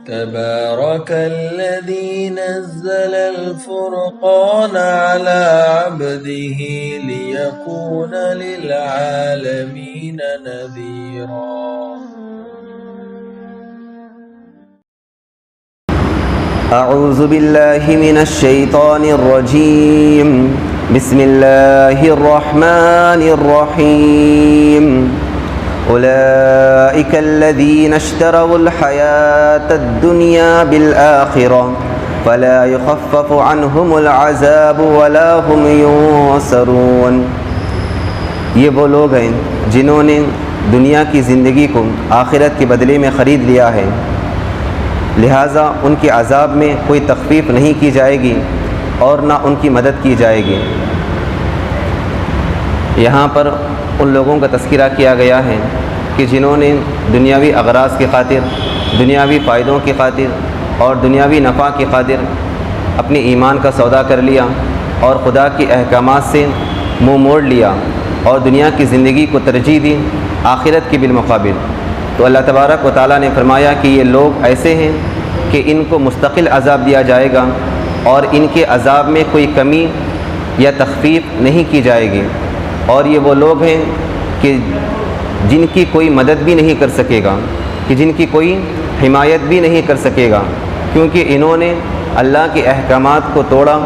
تبارك الذي نزل الفرقان على عبده ليكون للعالمين نذيرا. أعوذ بالله من الشيطان الرجيم. بسم الله الرحمن الرحيم. أولئك الذين اشتروا الحياة الدنيا بالآخرة فلا يخفف عنهم العذاب ولا هم ينصرون. یہ وہ لوگ ہیں جنہوں نے دنیا کی زندگی کو آخرت کے بدلے میں خرید لیا ہے، لہٰذا ان کے عذاب میں کوئی تخفیف نہیں کی جائے گی اور نہ ان کی مدد کی جائے گی۔ یہاں پر ان لوگوں کا تذکرہ کیا گیا ہے کہ جنہوں نے دنیاوی اغراض کی خاطر، دنیاوی فائدوں کی خاطر اور دنیاوی نفع کی خاطر اپنے ایمان کا سودا کر لیا اور خدا کے احکامات سے منہ موڑ لیا اور دنیا کی زندگی کو ترجیح دی آخرت کے بالمقابل۔ تو اللہ تبارک و تعالیٰ نے فرمایا کہ یہ لوگ ایسے ہیں کہ ان کو مستقل عذاب دیا جائے گا اور ان کے عذاب میں کوئی کمی یا تخفیف نہیں کی جائے گی، اور یہ وہ لوگ ہیں کہ جن کی کوئی مدد بھی نہیں کر سکے گا، کہ جن کی کوئی حمایت بھی نہیں کر سکے گا، کیونکہ انہوں نے اللہ کے احکامات کو توڑا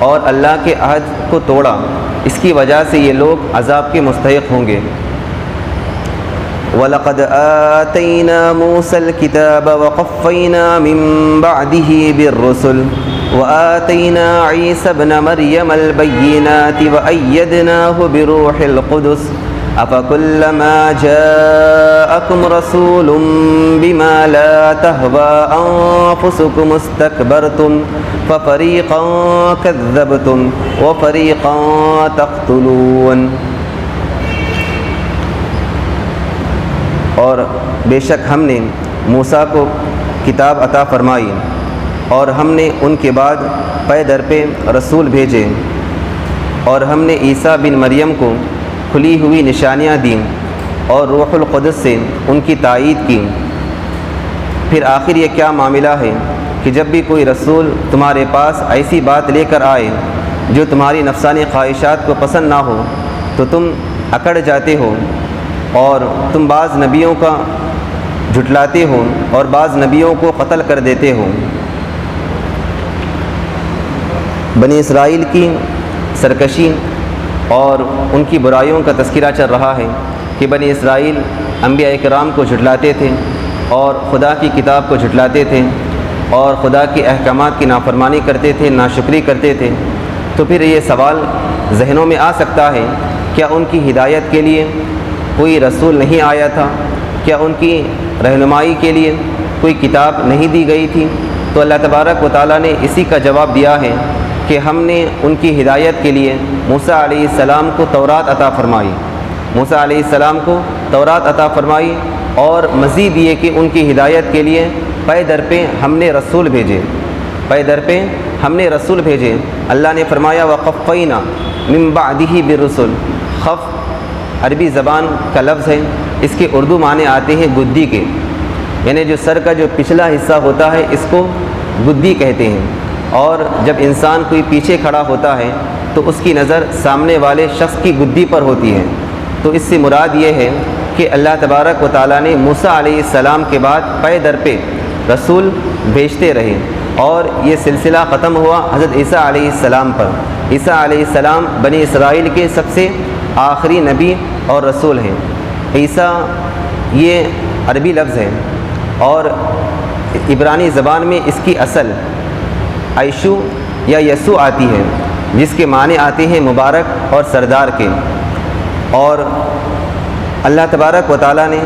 اور اللہ کے عہد کو توڑا، اس کی وجہ سے یہ لوگ عذاب کے مستحق ہوں گے۔ وَلَقَدْ آتَيْنَا مُوسَى الْكِتَابَ وَقَفَّيْنَا مِن بَعْدِهِ بِالرُّسُلِ وَآتَيْنَا عِيسَى ابْنَ مَرْيَمَ الْبَيِّنَاتِ وَأَيَّدْنَاهُ بِرُوحِ الْقُدُسِ أَفَكُلَّمَا جَاءَكُمْ رَسُولٌ بِمَا لَا تَهْوَىٰ أَنفُسُكُمُ اسْتَكْبَرْتُمْ فَفَرِيقًا كَذَّبْتُمْ وَفَرِيقًا تَقْتُلُونَ۔ اور بے شک ہم نے موسیٰ کو کتاب عطا فرمائی اور ہم نے ان کے بعد پے در پہ رسول بھیجے، اور ہم نے عیسیٰ بن مریم کو کھلی ہوئی نشانیاں دیں اور روح القدس سے ان کی تائید کی۔ پھر آخر یہ کیا معاملہ ہے کہ جب بھی کوئی رسول تمہارے پاس ایسی بات لے کر آئے جو تمہاری نفسانی خواہشات کو پسند نہ ہو تو تم اکڑ جاتے ہو، اور تم بعض نبیوں کا جھٹلاتے ہو اور بعض نبیوں کو قتل کر دیتے ہو۔ بنی اسرائیل کی سرکشی اور ان کی برائیوں کا تذکرہ چل رہا ہے کہ بنی اسرائیل انبیاء کرام کو جھٹلاتے تھے اور خدا کی کتاب کو جھٹلاتے تھے اور خدا کے احکامات کی نافرمانی کرتے تھے، ناشکری کرتے تھے۔ تو پھر یہ سوال ذہنوں میں آ سکتا ہے، کیا ان کی ہدایت کے لیے کوئی رسول نہیں آیا تھا؟ کیا ان کی رہنمائی کے لیے کوئی کتاب نہیں دی گئی تھی؟ تو اللہ تبارک و تعالیٰ نے اسی کا جواب دیا ہے کہ ہم نے ان کی ہدایت کے لیے موسیٰ علیہ السلام کو تورات عطا فرمائی، موسیٰ علیہ السلام کو تورات عطا فرمائی، اور مزید یہ کہ ان کی ہدایت کے لیے پے در پہ ہم نے رسول بھیجے، پے در پہ ہم نے رسول بھیجے۔ اللہ نے فرمایا وَقَفَّيْنَا مِن بَعْدِهِ بِالرُّسُلِ۔ خف عربی زبان کا لفظ ہے، اس کے اردو معنی آتے ہیں گدی کے، یعنی جو سر کا جو پچھلا حصہ ہوتا ہے اس کو گدی کہتے ہیں، اور جب انسان کوئی پیچھے کھڑا ہوتا ہے تو اس کی نظر سامنے والے شخص کی گدی پر ہوتی ہے۔ تو اس سے مراد یہ ہے کہ اللہ تبارک و تعالیٰ نے موسیٰ علیہ السلام کے بعد پے در پہ رسول بھیجتے رہے، اور یہ سلسلہ ختم ہوا حضرت عیسیٰ علیہ السلام پر۔ عیسیٰ علیہ السلام بنی اسرائیل کے سب سے آخری نبی اور رسول ہیں۔ عیسیٰ یہ عربی لفظ ہے، اور عبرانی زبان میں اس کی اصل عیشو یا یسوع آتی ہے، جس کے معنی آتے ہیں مبارک اور سردار کے۔ اور اللہ تبارک و تعالیٰ نے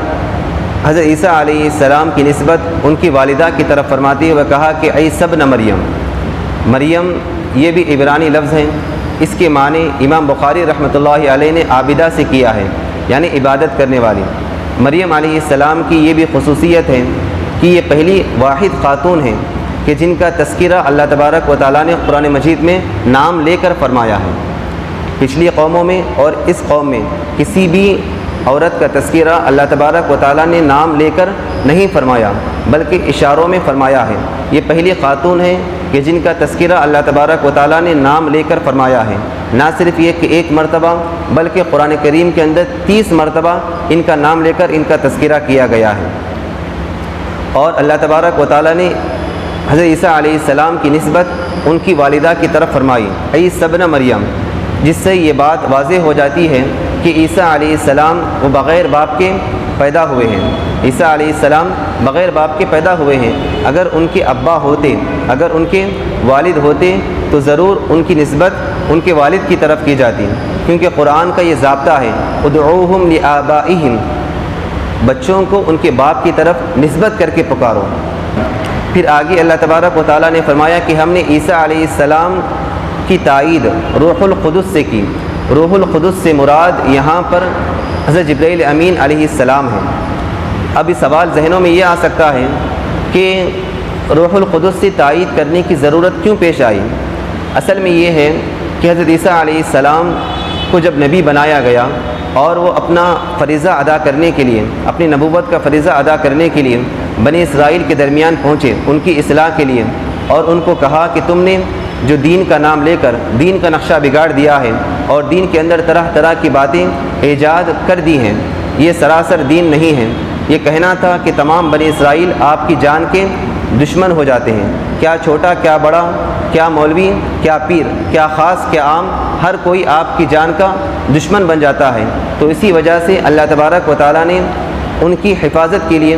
حضرت عیسیٰ علیہ السلام کی نسبت ان کی والدہ کی طرف فرماتے ہوئے کہا کہ عیسی ابن مریم۔ مریم یہ بھی عبرانی لفظ ہیں، اس کے معنی امام بخاری رحمۃ اللہ علیہ نے عابدہ سے کیا ہے، یعنی عبادت کرنے والی۔ مریم علیہ السلام کی یہ بھی خصوصیت ہے کہ یہ پہلی واحد خاتون ہیں کہ جن کا تذکرہ اللہ تبارک و تعالیٰ نے قرآن مجید میں نام لے کر فرمایا ہے۔ پچھلی قوموں میں اور اس قوم میں کسی بھی عورت کا تذکرہ اللہ تبارک و تعالیٰ نے نام لے کر نہیں فرمایا بلکہ اشاروں میں فرمایا ہے۔ یہ پہلی خاتون ہے کہ جن کا تذکرہ اللہ تبارک و تعالیٰ نے نام لے کر فرمایا ہے، نہ صرف یہ کہ ایک مرتبہ بلکہ قرآن کریم کے اندر 30 مرتبہ ان کا نام لے کر ان کا تذکرہ کیا گیا ہے۔ اور اللہ تبارک و تعالیٰ نے حضرت عیسیٰ علیہ السلام کی نسبت ان کی والدہ کی طرف فرمائی، عیسی ابن مریم، جس سے یہ بات واضح ہو جاتی ہے کہ عیسیٰ علیہ السلام وہ بغیر باپ کے پیدا ہوئے ہیں۔ عیسیٰ علیہ السلام بغیر باپ کے پیدا ہوئے ہیں۔ اگر ان کے ابا ہوتے، اگر ان کے والد ہوتے تو ضرور ان کی نسبت ان کے والد کی طرف کی جاتی، کیونکہ قرآن کا یہ ضابطہ ہے، ادعوہم لآبائہم، بچوں کو ان کے باپ کی طرف نسبت کر کے پکارو۔ پھر آگے اللہ تبارک و تعالیٰ نے فرمایا کہ ہم نے عیسیٰ علیہ السلام کی تائید روح القدس سے کی۔ روح القدس سے مراد یہاں پر حضرت جبرائیل امین علیہ السلام ہے۔ اب یہ سوال ذہنوں میں یہ آ سکتا ہے کہ روح القدس سے تائید کرنے کی ضرورت کیوں پیش آئی؟ اصل میں یہ ہے کہ حضرت عیسیٰ علیہ السلام کو جب نبی بنایا گیا اور وہ اپنا فریضہ ادا کرنے کے لیے، اپنی نبوت کا فریضہ ادا کرنے کے لیے بنی اسرائیل کے درمیان پہنچے ان کی اصلاح کے لیے، اور ان کو کہا کہ تم نے جو دین کا نام لے کر دین کا نقشہ بگاڑ دیا ہے اور دین کے اندر طرح طرح کی باتیں ایجاد کر دی ہیں، یہ سراسر دین نہیں ہے۔ یہ کہنا تھا کہ تمام بنی اسرائیل آپ کی جان کے دشمن ہو جاتے ہیں، کیا چھوٹا کیا بڑا، کیا مولوی کیا پیر، کیا خاص کیا عام، ہر کوئی آپ کی جان کا دشمن بن جاتا ہے۔ تو اسی وجہ سے اللہ تبارک و تعالیٰ نے ان کی حفاظت کے لیے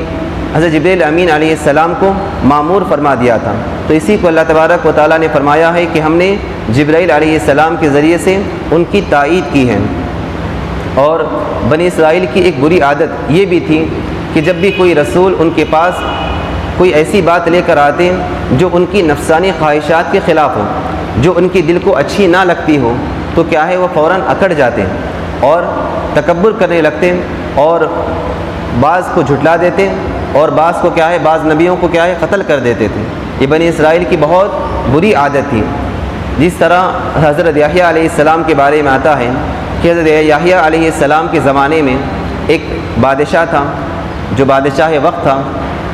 حضرت جبرائیل امین علیہ السلام کو مامور فرما دیا تھا۔ تو اسی کو اللہ تبارک و تعالیٰ نے فرمایا ہے کہ ہم نے جبرائیل علیہ السلام کے ذریعے سے ان کی تائید کی ہے۔ اور بنی اسرائیل کی ایک بری عادت یہ بھی تھی کہ جب بھی کوئی رسول ان کے پاس کوئی ایسی بات لے کر آتے جو ان کی نفسانی خواہشات کے خلاف ہو، جو ان کی دل کو اچھی نہ لگتی ہو، تو کیا ہے وہ فوراً اکڑ جاتے اور تکبر کرنے لگتے اور بعض کو جھٹلا دیتے اور بعض کو کیا ہے، بعض نبیوں کو کیا ہے قتل کر دیتے تھے۔ یہ بنی اسرائیل کی بہت بری عادت تھی۔ جس طرح حضرت یحییٰ علیہ السلام کے بارے میں آتا ہے کہ حضرت یحییٰ علیہ السلام کے زمانے میں ایک بادشاہ تھا جو بادشاہ وقت تھا،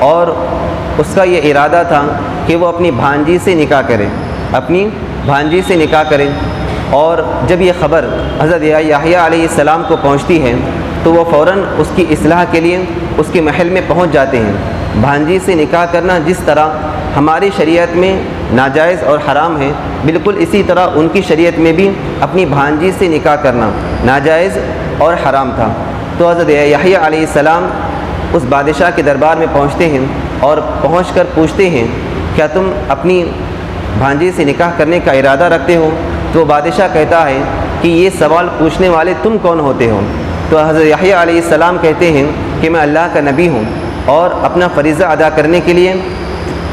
اور اس کا یہ ارادہ تھا کہ وہ اپنی بھانجی سے نکاح کرے، اپنی بھانجی سے نکاح کرے۔ اور جب یہ خبر حضرت یحییٰ علیہ السلام کو پہنچتی ہے تو وہ فوراً اس کی اصلاح کے لیے اس کے محل میں پہنچ جاتے ہیں۔ بھانجی سے نکاح کرنا جس طرح ہماری شریعت میں ناجائز اور حرام ہے، بالکل اسی طرح ان کی شریعت میں بھی اپنی بھانجی سے نکاح کرنا ناجائز اور حرام تھا۔ تو حضرت یحییٰ علیہ السلام اس بادشاہ کے دربار میں پہنچتے ہیں اور پہنچ کر پوچھتے ہیں کیا تم اپنی بھانجی سے نکاح کرنے کا ارادہ رکھتے ہو؟ تو بادشاہ کہتا ہے کہ یہ سوال پوچھنے والے تم کون ہوتے ہو؟ تو حضرت یحییٰ علیہ السلام کہتے ہیں کہ میں اللہ کا نبی ہوں اور اپنا فریضہ ادا کرنے کے لیے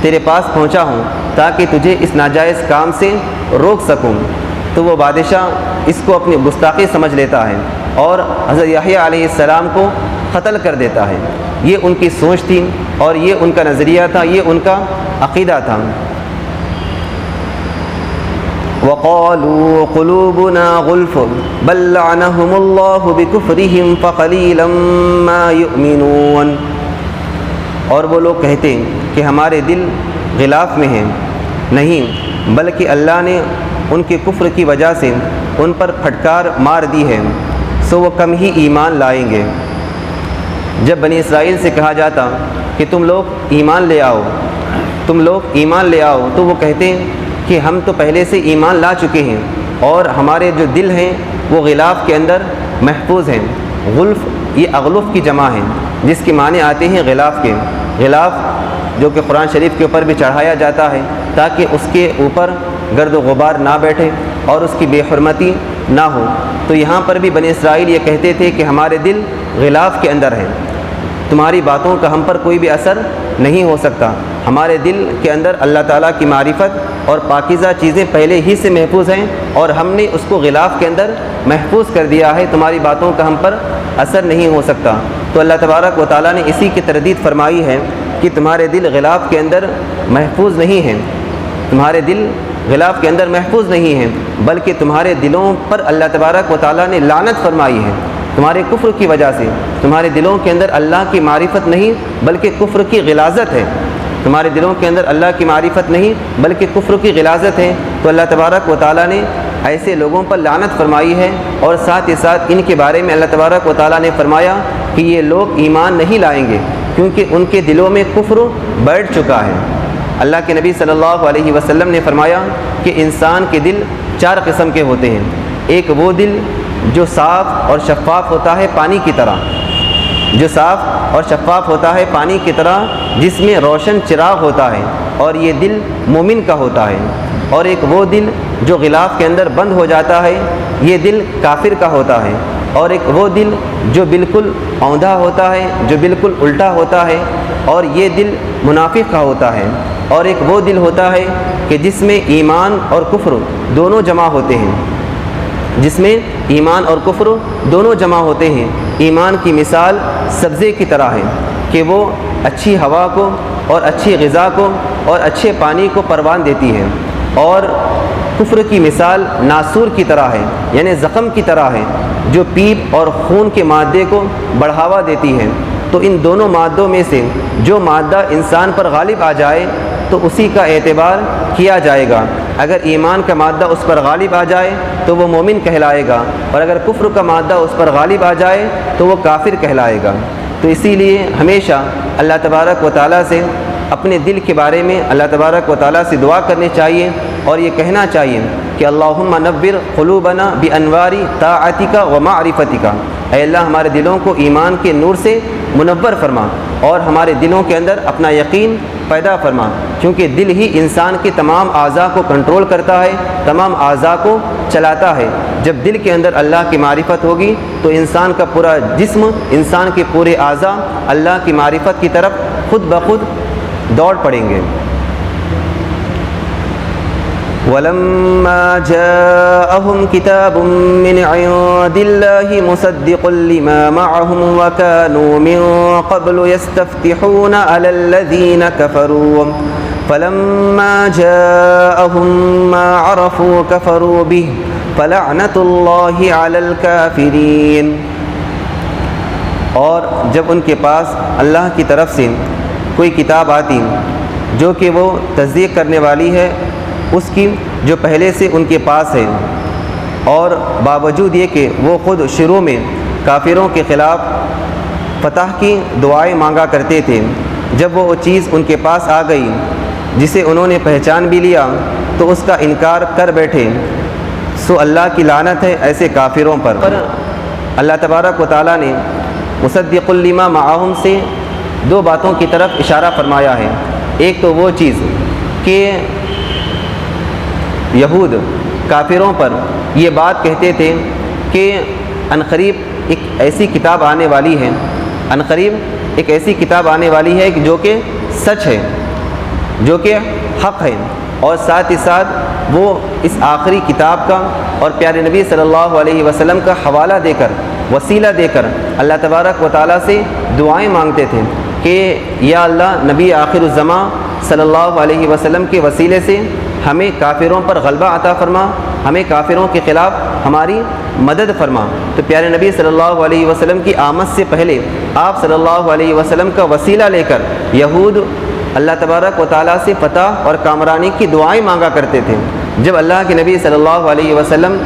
تیرے پاس پہنچا ہوں تاکہ تجھے اس ناجائز کام سے روک سکوں۔ تو وہ بادشاہ اس کو اپنی گستاخی سمجھ لیتا ہے اور حضرت یحییٰ علیہ السلام کو قتل کر دیتا ہے۔ یہ ان کی سوچ تھی اور یہ ان کا نظریہ تھا، یہ ان کا عقیدہ تھا۔ وَقَالُوا قُلُوبُنَا غُلْفٌ بَلْ لَعَنَهُمُ اللَّهُ بِكُفْرِهِمْ فَقَلِيلًا مَا يُؤْمِنُونَ، اور وہ لوگ کہتے ہیں کہ ہمارے دل غلاف میں ہیں، نہیں بلکہ اللہ نے ان کے کفر کی وجہ سے ان پر پھٹکار مار دی ہے، سو وہ کم ہی ایمان لائیں گے۔ جب بنی اسرائیل سے کہا جاتا کہ تم لوگ ایمان لے آؤ، تم لوگ ایمان لے آؤ، تو وہ کہتے ہیں کہ ہم تو پہلے سے ایمان لا چکے ہیں اور ہمارے جو دل ہیں وہ غلاف کے اندر محفوظ ہیں۔ غلف یہ اغلف کی جمع ہے جس کے معنی آتے ہیں غلاف کے۔ غلاف جو کہ قرآن شریف کے اوپر بھی چڑھایا جاتا ہے تاکہ اس کے اوپر گرد و غبار نہ بیٹھے اور اس کی بے حرمتی نہ ہو۔ تو یہاں پر بھی بنی اسرائیل یہ کہتے تھے کہ ہمارے دل غلاف کے اندر ہیں، تمہاری باتوں کا ہم پر کوئی بھی اثر نہیں ہو سکتا، ہمارے دل کے اندر اللہ تعالیٰ کی معرفت اور پاکیزہ چیزیں پہلے ہی سے محفوظ ہیں اور ہم نے اس کو غلاف کے اندر محفوظ کر دیا ہے، تمہاری باتوں کا ہم پر اثر نہیں ہو سکتا۔ تو اللہ تبارک و تعالیٰ نے اسی کی تردید فرمائی ہے کہ تمہارے دل غلاف کے اندر محفوظ نہیں ہیں، تمہارے دل غلاف کے اندر محفوظ نہیں ہیں، بلکہ تمہارے دلوں پر اللہ تبارک و تعالیٰ نے لعنت فرمائی ہے۔ تمہارے کفر کی وجہ سے تمہارے دلوں کے اندر اللہ کی معرفت نہیں بلکہ کفر کی غلاظت ہے، تمہارے دلوں کے اندر اللہ کی معرفت نہیں بلکہ کفر کی غلاظت ہے، تو اللہ تبارک و تعالیٰ نے ایسے لوگوں پر لعنت فرمائی ہے، اور ساتھ ہی ساتھ ان کے بارے میں اللہ تبارک و تعالیٰ نے فرمایا کہ یہ لوگ ایمان نہیں لائیں گے کیونکہ ان کے دلوں میں کفر بیٹھ چکا ہے۔ اللہ کے نبی صلی اللہ علیہ وسلم نے فرمایا کہ انسان کے دل 4 قسم کے ہوتے ہیں۔ ایک وہ دل جو صاف اور شفاف ہوتا ہے پانی کی طرح، جو صاف اور شفاف ہوتا ہے پانی کی طرح، جس میں روشن چراغ ہوتا ہے، اور یہ دل مومن کا ہوتا ہے۔ اور ایک وہ دل جو غلاف کے اندر بند ہو جاتا ہے، یہ دل کافر کا ہوتا ہے۔ اور ایک وہ دل جو بالکل اوندھا ہوتا ہے، جو بالکل الٹا ہوتا ہے، اور یہ دل منافق کا ہوتا ہے۔ اور ایک وہ دل ہوتا ہے کہ جس میں ایمان اور کفر دونوں جمع ہوتے ہیں، جس میں ایمان اور کفر دونوں جمع ہوتے ہیں۔ ایمان کی مثال سبزے کی طرح ہے کہ وہ اچھی ہوا کو اور اچھی غذا کو اور اچھے پانی کو پروان دیتی ہے، اور کفر کی مثال ناسور کی طرح ہے، یعنی زخم کی طرح ہے، جو پیپ اور خون کے مادے کو بڑھاوا دیتی ہے۔ تو ان دونوں مادوں میں سے جو مادہ انسان پر غالب آ جائے تو اسی کا اعتبار کیا جائے گا۔ اگر ایمان کا مادہ اس پر غالب آ جائے تو وہ مومن کہلائے گا، اور اگر کفر کا مادہ اس پر غالب آ جائے تو وہ کافر کہلائے گا۔ تو اسی لیے ہمیشہ اللہ تبارک و تعالیٰ سے اپنے دل کے بارے میں اللہ تبارک و تعالیٰ سے دعا کرنی چاہیے، اور یہ کہنا چاہیے کہ اللہم نور قلوبنا بانوار طاعتک و معرفتک، اے اللہ ہمارے دلوں کو ایمان کے نور سے منور فرما، اور ہمارے دلوں کے اندر اپنا یقین پیدا فرما، کیونکہ دل ہی انسان کے تمام اعضاء کو کنٹرول کرتا ہے، تمام اعضاء کو چلاتا ہے۔ جب دل کے اندر اللہ کی معرفت ہوگی تو انسان کا پورا جسم، انسان کے پورے اعضاء اللہ کی معرفت کی طرف خود بخود دوڑ پڑیں گے۔ وَلَمَّا جَاءَهُمْ كِتَابٌ مِّنْ عِندِ اللَّهِ مُصَدِّقٌ لِّمَا مَعَهُمْ وَكَانُوا مِن قَبْلُ يَسْتَفْتِحُونَ عَلَى الَّذِينَ كَفَرُوا فَلَمَّا جَاءَهُم مَّا عَرَفُوا كَفَرُوا بِهِ فَلَعْنَةُ اللَّهِ عَلَى الْكَافِرِينَ۔ اور جب ان کے پاس اللہ کی طرف سے کوئی کتاب آتی جو کہ وہ تصدیق کرنے والی ہے اس کی جو پہلے سے ان کے پاس ہے، اور باوجود یہ کہ وہ خود شروع میں کافروں کے خلاف فتح کی دعائیں مانگا کرتے تھے، جب وہ چیز ان کے پاس آ گئی جسے انہوں نے پہچان بھی لیا تو اس کا انکار کر بیٹھے، سو اللہ کی لعنت ہے ایسے کافروں پر۔ اللہ تبارک و تعالیٰ نے مصدق لما معہم سے 2 باتوں کی طرف اشارہ فرمایا ہے۔ ایک تو وہ چیز کہ یہود کافروں پر یہ بات کہتے تھے کہ عنقریب ایک ایسی کتاب آنے والی ہے، عنقریب ایک ایسی کتاب آنے والی ہے جو کہ سچ ہے، جو کہ حق ہے، اور ساتھ ہی ساتھ وہ اس آخری کتاب کا اور پیارے نبی صلی اللہ علیہ وسلم کا حوالہ دے کر، وسیلہ دے کر اللہ تبارک و تعالیٰ سے دعائیں مانگتے تھے کہ یا اللہ نبی آخر الزمان صلی اللہ علیہ وسلم کے وسیلے سے ہمیں کافروں پر غلبہ عطا فرما، ہمیں کافروں کے خلاف ہماری مدد فرما۔ تو پیارے نبی صلی اللہ علیہ وسلم کی آمد سے پہلے آپ صلی اللہ علیہ وسلم کا وسیلہ لے کر یہود اللہ تبارک و تعالیٰ سے فتح اور کامرانی کی دعائیں مانگا کرتے تھے۔ جب اللہ کے نبی صلی اللہ علیہ وسلم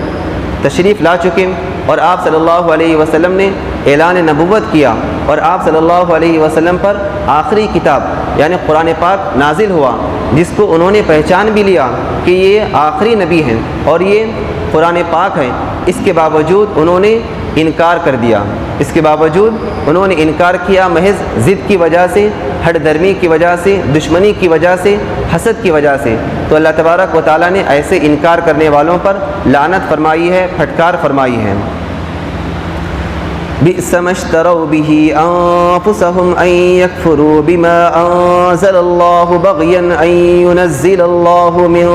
تشریف لا چکے اور آپ صلی اللہ علیہ وسلم نے اعلان نبوت کیا اور آپ صلی اللہ علیہ وسلم پر آخری کتاب یعنی قرآن پاک نازل ہوا، جس کو انہوں نے پہچان بھی لیا کہ یہ آخری نبی ہیں اور یہ قرآن پاک ہے، اس کے باوجود انہوں نے انکار کر دیا، اس کے باوجود انہوں نے انکار کیا محض ضد کی وجہ سے، ہٹ درمی کی وجہ سے، دشمنی کی وجہ سے، حسد کی وجہ سے۔ تو اللہ تبارک و تعالیٰ نے ایسے انکار کرنے والوں پر لعنت فرمائی ہے، پھٹکار فرمائی ہے۔ بئس ما اشتروا به انفسهم ان يكفروا بما انزل الله بغيا ان ينزل الله من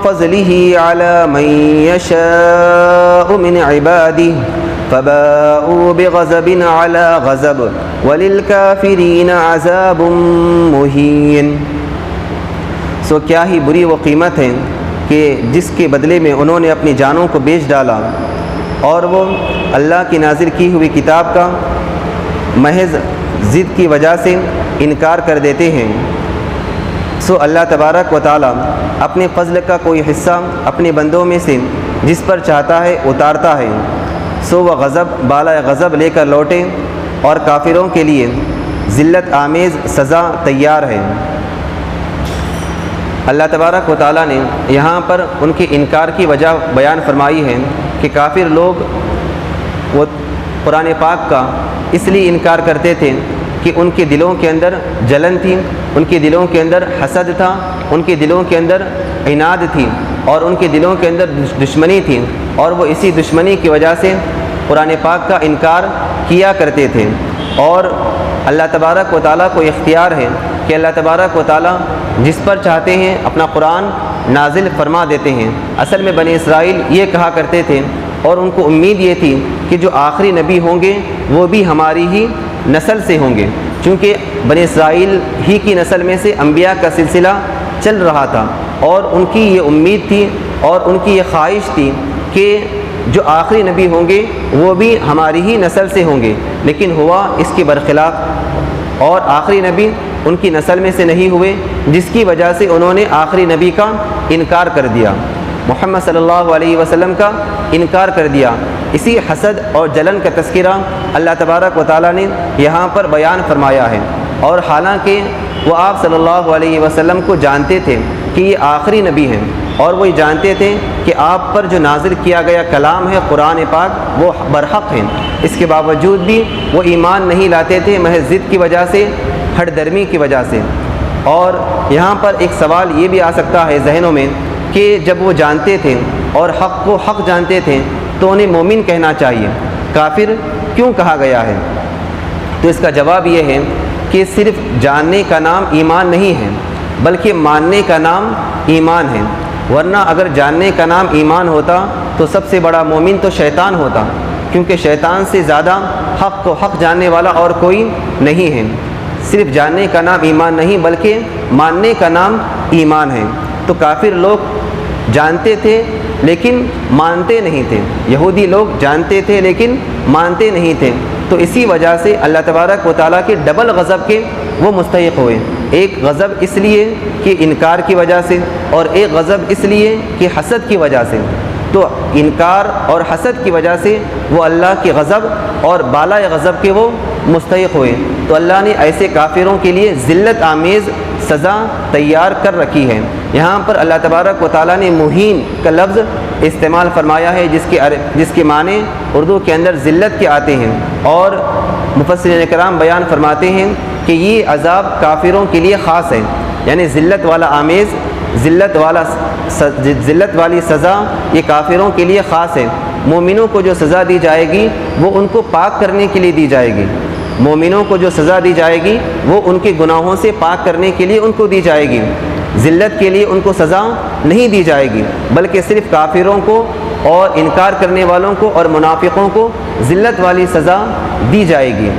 فضله على من يشاء من عباده فباءوا بغضب على غضب وللكافرين عذاب مهين۔ سو کیا ہی بری وہ قیمت ہے کہ جس کے بدلے میں انہوں نے اپنی جانوں کو بیچ ڈالا، اور وہ اللہ کی نازل کی ہوئی کتاب کا محض ضد کی وجہ سے انکار کر دیتے ہیں، سو اللہ تبارک و تعالیٰ اپنے فضل کا کوئی حصہ اپنے بندوں میں سے جس پر چاہتا ہے اتارتا ہے، سو وہ غضب بالا غضب لے کر لوٹے، اور کافروں کے لیے ذلت آمیز سزا تیار ہے۔ اللہ تبارک و تعالیٰ نے یہاں پر ان کے انکار کی وجہ بیان فرمائی ہے کہ کافر لوگ وہ قرآن پاک کا اس لیے انکار کرتے تھے کہ ان کے دلوں کے اندر جلن تھی، ان کے دلوں کے اندر حسد تھا، ان کے دلوں کے اندر عناد تھی، اور ان کے دلوں کے اندر دشمنی تھی، اور وہ اسی دشمنی کی وجہ سے قرآن پاک کا انکار کیا کرتے تھے۔ اور اللہ تبارک و تعالیٰ کو اختیار ہے کہ اللہ تبارک و تعالیٰ جس پر چاہتے ہیں اپنا قرآن نازل فرما دیتے ہیں۔ اصل میں بنی اسرائیل یہ کہا کرتے تھے، اور ان کو امید یہ تھی کہ جو آخری نبی ہوں گے وہ بھی ہماری ہی نسل سے ہوں گے، چونکہ بنی اسرائیل ہی کی نسل میں سے انبیاء کا سلسلہ چل رہا تھا، اور ان کی یہ امید تھی اور ان کی یہ خواہش تھی کہ جو آخری نبی ہوں گے وہ بھی ہماری ہی نسل سے ہوں گے، لیکن ہوا اس کے برخلاف، اور آخری نبی ان کی نسل میں سے نہیں ہوئے، جس کی وجہ سے انہوں نے آخری نبی کا انکار کر دیا، محمد صلی اللہ علیہ وسلم کا انکار کر دیا۔ اسی حسد اور جلن کا تذکرہ اللہ تبارک و تعالیٰ نے یہاں پر بیان فرمایا ہے، اور حالانکہ وہ آپ صلی اللہ علیہ وسلم کو جانتے تھے کہ یہ آخری نبی ہیں، اور وہ جانتے تھے کہ آپ پر جو نازل کیا گیا کلام ہے قرآن پاک وہ برحق ہیں، اس کے باوجود بھی وہ ایمان نہیں لاتے تھے محض ضد کی وجہ سے، ہٹ درمی کی وجہ سے۔ اور یہاں پر ایک سوال یہ بھی آ سکتا ہے ذہنوں میں کہ جب وہ جانتے تھے اور حق کو حق جانتے تھے تو انہیں مومن کہنا چاہیے، کافر کیوں کہا گیا ہے؟ تو اس کا جواب یہ ہے کہ صرف جاننے کا نام ایمان نہیں ہے، بلکہ ماننے کا نام ایمان ہے، ورنہ اگر جاننے کا نام ایمان ہوتا تو سب سے بڑا مومن تو شیطان ہوتا، کیونکہ شیطان سے زیادہ حق کو حق جاننے والا اور کوئی نہیں ہے۔ صرف جاننے کا نام ایمان نہیں بلکہ ماننے کا نام ایمان ہے۔ تو کافر لوگ جانتے تھے لیکن مانتے نہیں تھے، یہودی لوگ جانتے تھے لیکن مانتے نہیں تھے، تو اسی وجہ سے اللہ تبارک و تعالیٰ کے ڈبل غضب کے وہ مستحق ہوئے، ایک غضب اس لیے کہ انکار کی وجہ سے، اور ایک غضب اس لیے کہ حسد کی وجہ سے۔ تو انکار اور حسد کی وجہ سے وہ اللہ کے غضب اور بالائے غضب کے وہ مستحق ہوئے، تو اللہ نے ایسے کافروں کے لیے ذلت آمیز سزا تیار کر رکھی ہے۔ یہاں پر اللہ تبارک و تعالیٰ نے مہین کا لفظ استعمال فرمایا ہے، جس کے معنی اردو کے اندر ذلت کے آتے ہیں، اور مفسرین کرام بیان فرماتے ہیں کہ یہ عذاب کافروں کے لیے خاص ہے، یعنی ذلت والا آمیز، ذلت والی سزا یہ کافروں کے لیے خاص ہے۔ مومنوں کو جو سزا دی جائے گی وہ ان کو پاک کرنے کے لیے دی جائے گی، مومنوں کو جو سزا دی جائے گی وہ ان کے گناہوں سے پاک کرنے کے لیے ان کو دی جائے گی، ذلت کے لیے ان کو سزا نہیں دی جائے گی، بلکہ صرف کافروں کو اور انکار کرنے والوں کو اور منافقوں کو ذلت والی سزا دی جائے گی۔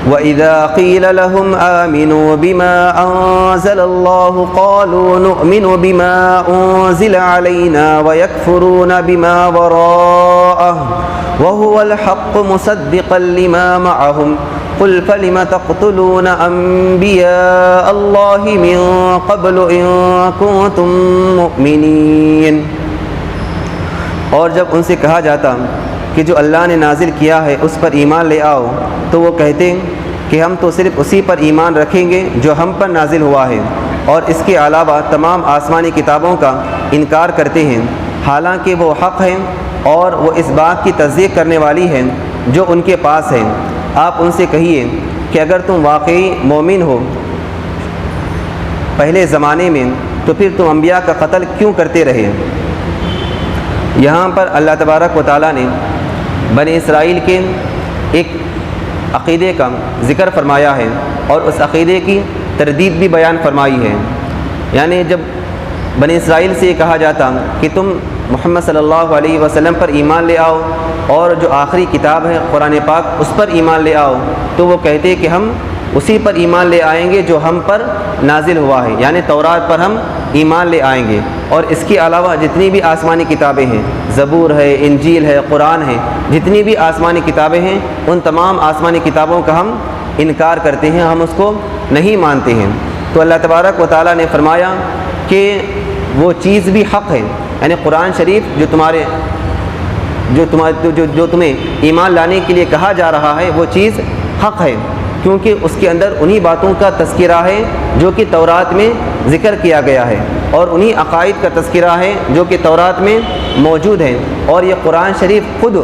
وَإِذَا قِيلَ لَهُمْ آمِنُوا بِمَا أَنزَلَ اللَّهُ قَالُوا نُؤْمِنُ بِمَا أُنزِلَ عَلَيْنَا وَيَكْفُرُونَ بِمَا وَرَاءَهُ وَهُوَ الْحَقُّ مُصَدِّقًا لِمَا مَعَهُمْ قُلْ فَلِمَ تَقْتُلُونَ أَنبِيَاءَ اللَّهِ مِن قَبْلُ إِن كُنتُم مُّؤْمِنِينَ۔ اور جب ان سے کہا جاتا کہ جو اللہ نے نازل کیا ہے اس پر ایمان لے آؤ، تو وہ کہتے کہ ہم تو صرف اسی پر ایمان رکھیں گے جو ہم پر نازل ہوا ہے، اور اس کے علاوہ تمام آسمانی کتابوں کا انکار کرتے ہیں، حالانکہ وہ حق ہیں اور وہ اس بات کی تصدیق کرنے والی ہیں جو ان کے پاس ہے۔ آپ ان سے کہیے کہ اگر تم واقعی مومن ہو پہلے زمانے میں تو پھر تم انبیاء کا قتل کیوں کرتے رہے؟ یہاں پر اللہ تبارک و تعالیٰ نے بنی اسرائیل کے ایک عقیدے کا ذکر فرمایا ہے، اور اس عقیدے کی تردید بھی بیان فرمائی ہے۔ یعنی جب بنی اسرائیل سے یہ کہا جاتا کہ تم محمد صلی اللہ علیہ وسلم پر ایمان لے آؤ، اور جو آخری کتاب ہے قرآن پاک اس پر ایمان لے آؤ، تو وہ کہتے کہ ہم اسی پر ایمان لے آئیں گے جو ہم پر نازل ہوا ہے، یعنی تورات پر ہم ایمان لے آئیں گے، اور اس کے علاوہ جتنی بھی آسمانی کتابیں ہیں زبور ہے، انجیل ہے، قرآن ہے، جتنی بھی آسمانی کتابیں ہیں ان تمام آسمانی کتابوں کا ہم انکار کرتے ہیں، ہم اس کو نہیں مانتے ہیں۔ تو اللہ تبارک و تعالیٰ نے فرمایا کہ وہ چیز بھی حق ہے، یعنی قرآن شریف جو تمہیں ایمان لانے کے لیے کہا جا رہا ہے وہ چیز حق ہے، کیونکہ اس کے اندر انہی باتوں کا تذکرہ ہے جو کہ تورات میں ذکر کیا گیا ہے، اور انہی عقائد کا تذکرہ ہے جو کہ تورات میں موجود ہے، اور یہ قرآن شریف خود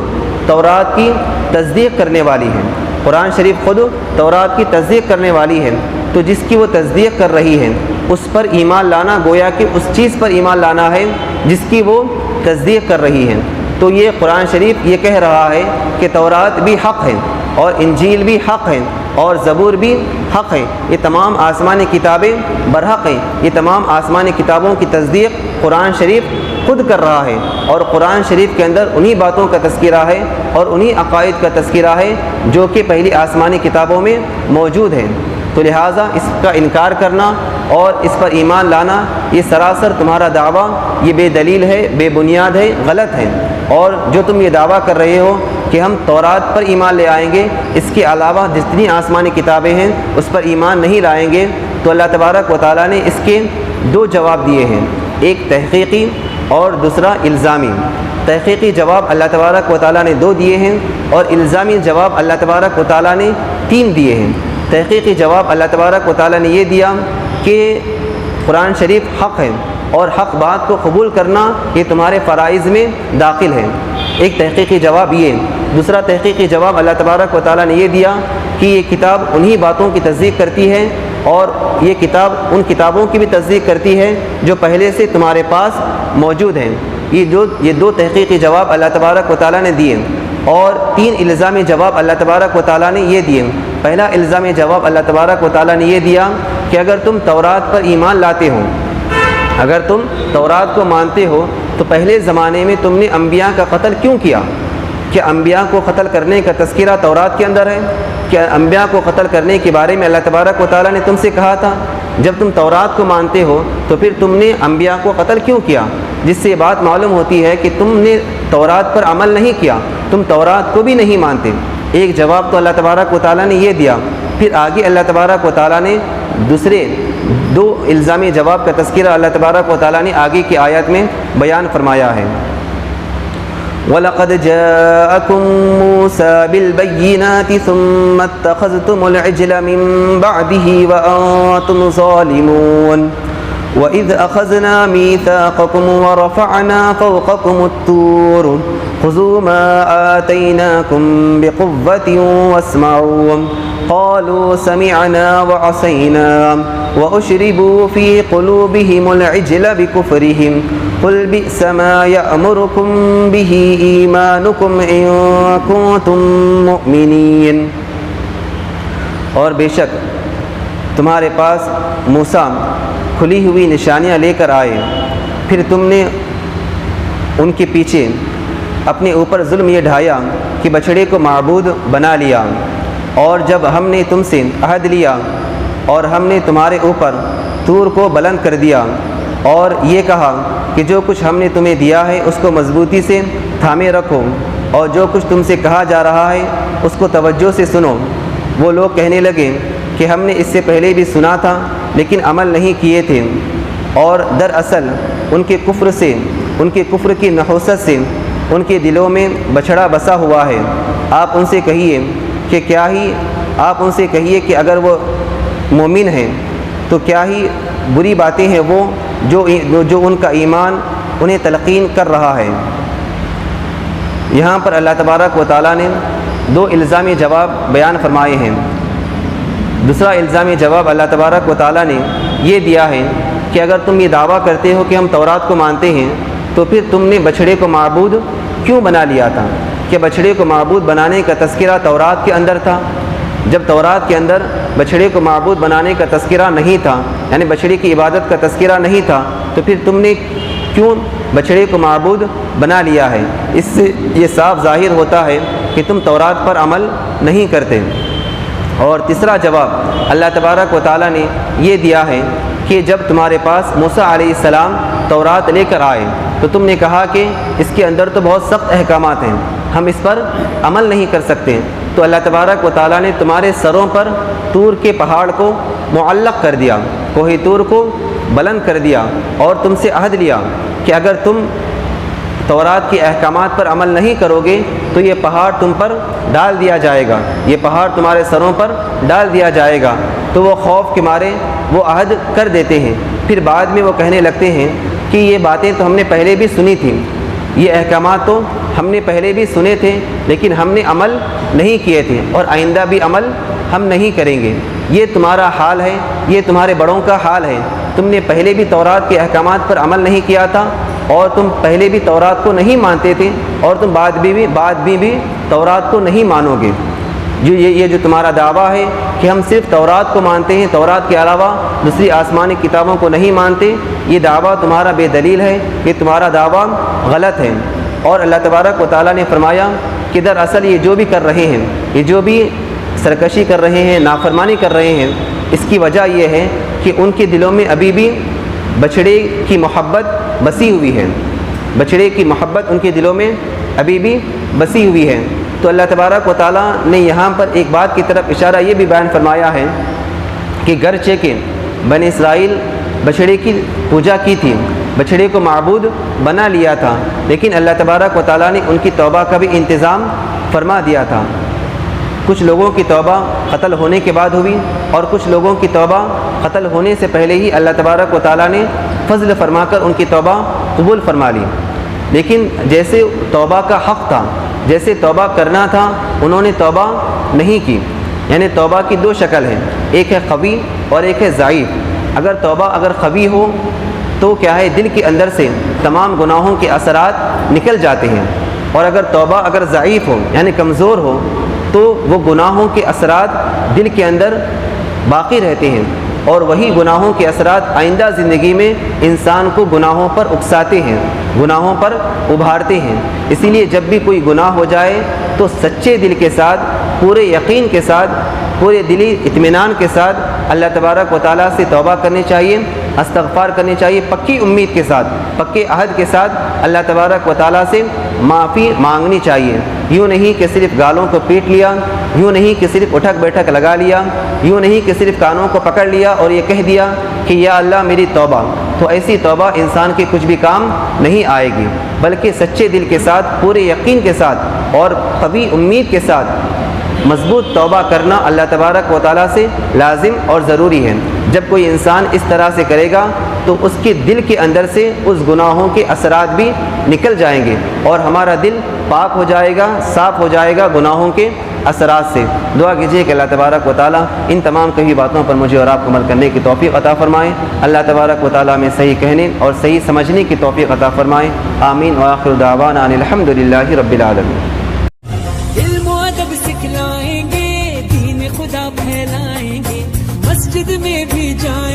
تورات کی تصدیق کرنے والی ہے۔ قرآن شریف خود تورات کی تصدیق کرنے والی ہے، تو جس کی وہ تصدیق کر رہی ہے اس پر ایمان لانا گویا کہ اس چیز پر ایمان لانا ہے جس کی وہ تصدیق کر رہی ہے۔ تو یہ قرآن شریف یہ کہہ رہا ہے کہ تورات بھی حق ہے، اور انجیل بھی حق ہے، اور زبور بھی حق ہے، یہ تمام آسمانی کتابیں برحق ہیں، یہ تمام آسمانی کتابوں کی تصدیق قرآن شریف خود کر رہا ہے، اور قرآن شریف کے اندر انہی باتوں کا تذکرہ ہے اور انہی عقائد کا تذکرہ ہے جو کہ پہلی آسمانی کتابوں میں موجود ہیں۔ تو لہٰذا اس کا انکار کرنا اور اس پر ایمان لانا یہ سراسر تمہارا دعویٰ یہ بے دلیل ہے، بے بنیاد ہے، غلط ہے، اور جو تم یہ دعویٰ کر رہے ہو کہ ہم تورات پر ایمان لے آئیں گے، اس کے علاوہ جتنی آسمانی کتابیں ہیں اس پر ایمان نہیں لائیں گے، تو اللہ تبارک و تعالیٰ نے اس کے دو جواب دیے ہیں، ایک تحقیقی اور دوسرا الزامی۔ تحقیقی جواب اللہ تبارک و تعالیٰ نے 2 دیے ہیں، اور الزامی جواب اللہ تبارک و تعالیٰ نے 3 دیے ہیں۔ تحقیقی جواب اللہ تبارک و تعالیٰ نے یہ دیا کہ قرآن شریف حق ہے، اور حق بات کو قبول کرنا یہ تمہارے فرائض میں داخل ہے، ایک تحقیقی جواب یہ۔ دوسرا تحقیقی جواب اللہ تبارک و تعالیٰ نے یہ دیا کہ یہ کتاب انہی باتوں کی تصدیق کرتی ہے، اور یہ کتاب ان کتابوں کی بھی تصدیق کرتی ہے جو پہلے سے تمہارے پاس موجود ہیں۔ یہ 2 تحقیقی جواب اللہ تبارک و تعالیٰ نے دیے، اور 3 الزامی جواب اللہ تبارک و تعالیٰ نے یہ دیے۔ پہلا الزامی جواب اللہ تبارک و تعالیٰ نے یہ دیا کہ اگر تم تورات پر ایمان لاتے ہو، اگر تم تورات کو مانتے ہو، تو پہلے زمانے میں تم نے انبیاء کا قتل کیوں کیا؟ کیا انبیاء کو قتل کرنے کا تذکرہ تورات کے اندر ہے؟ کیا انبیاء کو قتل کرنے کے بارے میں اللہ تبارک و تعالیٰ نے تم سے کہا تھا؟ جب تم تورات کو مانتے ہو تو پھر تم نے انبیاء کو قتل کیوں کیا؟ جس سے یہ بات معلوم ہوتی ہے کہ تم نے تورات پر عمل نہیں کیا، تم تورات کو بھی نہیں مانتے۔ ایک جواب تو اللہ تبارک و تعالیٰ نے یہ دیا، پھر آگے اللہ تبارک و تعالیٰ نے دوسرے 2 الزامی جواب کا تذکرہ اللہ تبارک و تعالیٰ نے آگے کی آیات میں بیان فرمایا ہے۔ وَلَقَدْ جَاءَكُم مُّوسَىٰ بِالْبَيِّنَاتِ ثُمَّ اتَّخَذْتُمُ الْعِجْلَ مِن بَعْدِهِ وَأَنتُمْ ظَالِمُونَ وَإِذْ أَخَذْنَا مِيثَاقَكُمْ وَرَفَعْنَا فَوْقَكُمُ الطُّورَ خُذُوا مَا آتَيْنَاكُمْ بِقُوَّةٍ وَاسْمَعُوا قَالُوا سَمِعْنَا وَعَصَيْنَا وَأُشْرِبُوا فِي قُلُوبِهِمُ الْعِجْلَ بِكُفْرِهِمْ قُلْ بِئْسَ مَا يَأْمُرُكُمْ بِهِ إِيمَانُكُمْ إِن كُنتُم مُّؤْمِنِينَ۔ اور بے شک تمہارے پاس موسیٰ کھلی ہوئی نشانیاں لے کر آئے، پھر تم نے ان کے پیچھے اپنے اوپر ظلم یہ ڈھایا کہ بچڑے کو معبود بنا لیا، اور جب ہم نے تم سے عہد لیا اور ہم نے تمہارے اوپر طور کو بلند کر دیا، اور یہ کہا کہ جو کچھ ہم نے تمہیں دیا ہے اس کو مضبوطی سے تھامے رکھو، اور جو کچھ تم سے کہا جا رہا ہے اس کو توجہ سے سنو، وہ لوگ کہنے لگے کہ ہم نے اس سے پہلے بھی سنا تھا لیکن عمل نہیں کیے تھے، اور دراصل ان کے کفر سے، ان کے کفر کی نحوست سے ان کے دلوں میں بچھڑا بسا ہوا ہے۔ آپ ان سے کہیے کہ اگر وہ مومن ہیں تو کیا ہی بری باتیں ہیں وہ جو ان کا ایمان انہیں تلقین کر رہا ہے۔ یہاں پر اللہ تبارک و تعالیٰ نے 2 الزامی جواب بیان فرمائے ہیں۔ دوسرا الزامی جواب اللہ تبارک و تعالیٰ نے یہ دیا ہے کہ اگر تم یہ دعویٰ کرتے ہو کہ ہم تورات کو مانتے ہیں تو پھر تم نے بچھڑے کو معبود کیوں بنا لیا تھا؟ کہ بچھڑے کو معبود بنانے کا تذکرہ تورات کے اندر تھا؟ جب تورات کے اندر بچھڑے کو معبود بنانے کا تذکرہ نہیں تھا، یعنی بچھڑے کی عبادت کا تذکرہ نہیں تھا، تو پھر تم نے کیوں بچھڑے کو معبود بنا لیا ہے؟ اس سے یہ صاف ظاہر ہوتا ہے کہ تم تورات پر عمل نہیں کرتے۔ اور تیسرا جواب اللہ تبارک و تعالیٰ نے یہ دیا ہے کہ جب تمہارے پاس موسیٰ علیہ السلام تورات لے کر آئے تو تو تم نے کہا کہ اس کے اندر تو بہت سخت احکامات ہیں، ہم اس پر عمل نہیں کر سکتے۔ تو اللہ تبارک و تعالیٰ نے تمہارے سروں پر طور کے پہاڑ کو معلق کر دیا، کوہ طور کو بلند کر دیا، اور تم سے عہد لیا کہ اگر تم تورات کے احکامات پر عمل نہیں کرو گے تو یہ پہاڑ تم پر ڈال دیا جائے گا، یہ پہاڑ تمہارے سروں پر ڈال دیا جائے گا۔ تو وہ خوف کے مارے وہ عہد کر دیتے ہیں، پھر بعد میں وہ کہنے لگتے ہیں کہ یہ باتیں تو ہم نے پہلے بھی سنی تھیں، یہ احکامات تو ہم نے پہلے بھی سنے تھے، لیکن ہم نے عمل نہیں کیے تھے اور آئندہ بھی عمل ہم نہیں کریں گے۔ یہ تمہارا حال ہے، یہ تمہارے بڑوں کا حال ہے، تم نے پہلے بھی تورات کے احکامات پر عمل نہیں کیا تھا، اور تم پہلے بھی تورات کو نہیں مانتے تھے، اور تم بعد میں بھی تورات کو نہیں مانو گے۔ یہ جو تمہارا دعویٰ ہے کہ ہم صرف تورات کو مانتے ہیں، تورات کے علاوہ دوسری آسمانی کتابوں کو نہیں مانتے، یہ دعویٰ تمہارا بے دلیل ہے، یہ تمہارا دعویٰ غلط ہے۔ اور اللہ تبارک و تعالیٰ نے فرمایا کہ دراصل یہ جو بھی کر رہے ہیں، یہ جو بھی سرکشی کر رہے ہیں، نافرمانی کر رہے ہیں، اس کی وجہ یہ ہے کہ ان کے دلوں میں ابھی بھی بچھڑے کی محبت بسی ہوئی ہے، بچھڑے کی محبت ان کے دلوں میں ابھی بھی بسی ہوئی ہے۔ تو اللہ تبارک و تعالیٰ نے یہاں پر ایک بات کی طرف اشارہ یہ بھی بیان فرمایا ہے کہ گرچہ کہ بنی اسرائیل بچھڑے کی پوجا کی تھی، بچھڑے کو معبود بنا لیا تھا، لیکن اللہ تبارک و تعالیٰ نے ان کی توبہ کا بھی انتظام فرما دیا تھا۔ کچھ لوگوں کی توبہ قتل ہونے کے بعد ہوئی، اور کچھ لوگوں کی توبہ قتل ہونے سے پہلے ہی اللہ تبارک و تعالیٰ نے فضل فرما کر ان کی توبہ قبول فرما لی۔ لیکن جیسے توبہ کا حق تھا، جیسے توبہ کرنا تھا، انہوں نے توبہ نہیں کی۔ یعنی توبہ کی دو شکل ہیں، ایک ہے قوی اور ایک ہے ضعیف۔ اگر توبہ قوی ہو تو کیا ہے، دل کے اندر سے تمام گناہوں کے اثرات نکل جاتے ہیں، اور اگر توبہ ضعیف ہو یعنی کمزور ہو تو وہ گناہوں کے اثرات دل کے اندر باقی رہتے ہیں، اور وہی گناہوں کے اثرات آئندہ زندگی میں انسان کو گناہوں پر اکساتے ہیں، گناہوں پر ابھارتے ہیں۔ اسی لیے جب بھی کوئی گناہ ہو جائے تو سچے دل کے ساتھ، پورے یقین کے ساتھ، پورے دلی اطمینان کے ساتھ اللہ تبارک و تعالیٰ سے توبہ کرنی چاہیے، استغفار کرنی چاہیے، پکی امید کے ساتھ، پکے عہد کے ساتھ اللہ تبارک و تعالیٰ سے معافی مانگنی چاہیے۔ یوں نہیں کہ صرف گالوں کو پیٹ لیا، یوں نہیں کہ صرف اٹھک بیٹھک لگا لیا، یوں نہیں کہ صرف کانوں کو پکڑ لیا اور یہ کہہ دیا کہ یا اللہ میری توبہ۔ تو ایسی توبہ انسان کے کچھ بھی کام نہیں آئے گی، بلکہ سچے دل کے ساتھ، پورے یقین کے ساتھ اور قوی امید کے ساتھ مضبوط توبہ کرنا اللہ تبارک و تعالیٰ سے لازم اور ضروری ہے۔ جب کوئی انسان اس طرح سے کرے گا تو اس کے دل کے اندر سے اس گناہوں کے اثرات بھی نکل جائیں گے، اور ہمارا دل پاک ہو جائے گا، صاف ہو جائے گا گناہوں کے اثرات سے۔ دعا کیجیے کہ اللہ تبارک و تعالیٰ ان تمام کہی باتوں پر مجھے اور آپ کو عمل کرنے کی توفیق عطا فرمائے۔ اللہ تبارک و تعالیٰ میں صحیح کہنے اور صحیح سمجھنے کی توفیق عطا فرمائے۔ آمین وآخر دعوانا ان الحمد للہ رب العالمین۔ علم و ادب سکھلائیں گے، دین خدا پھیلائیں گے، مسجد میں بھی جائیں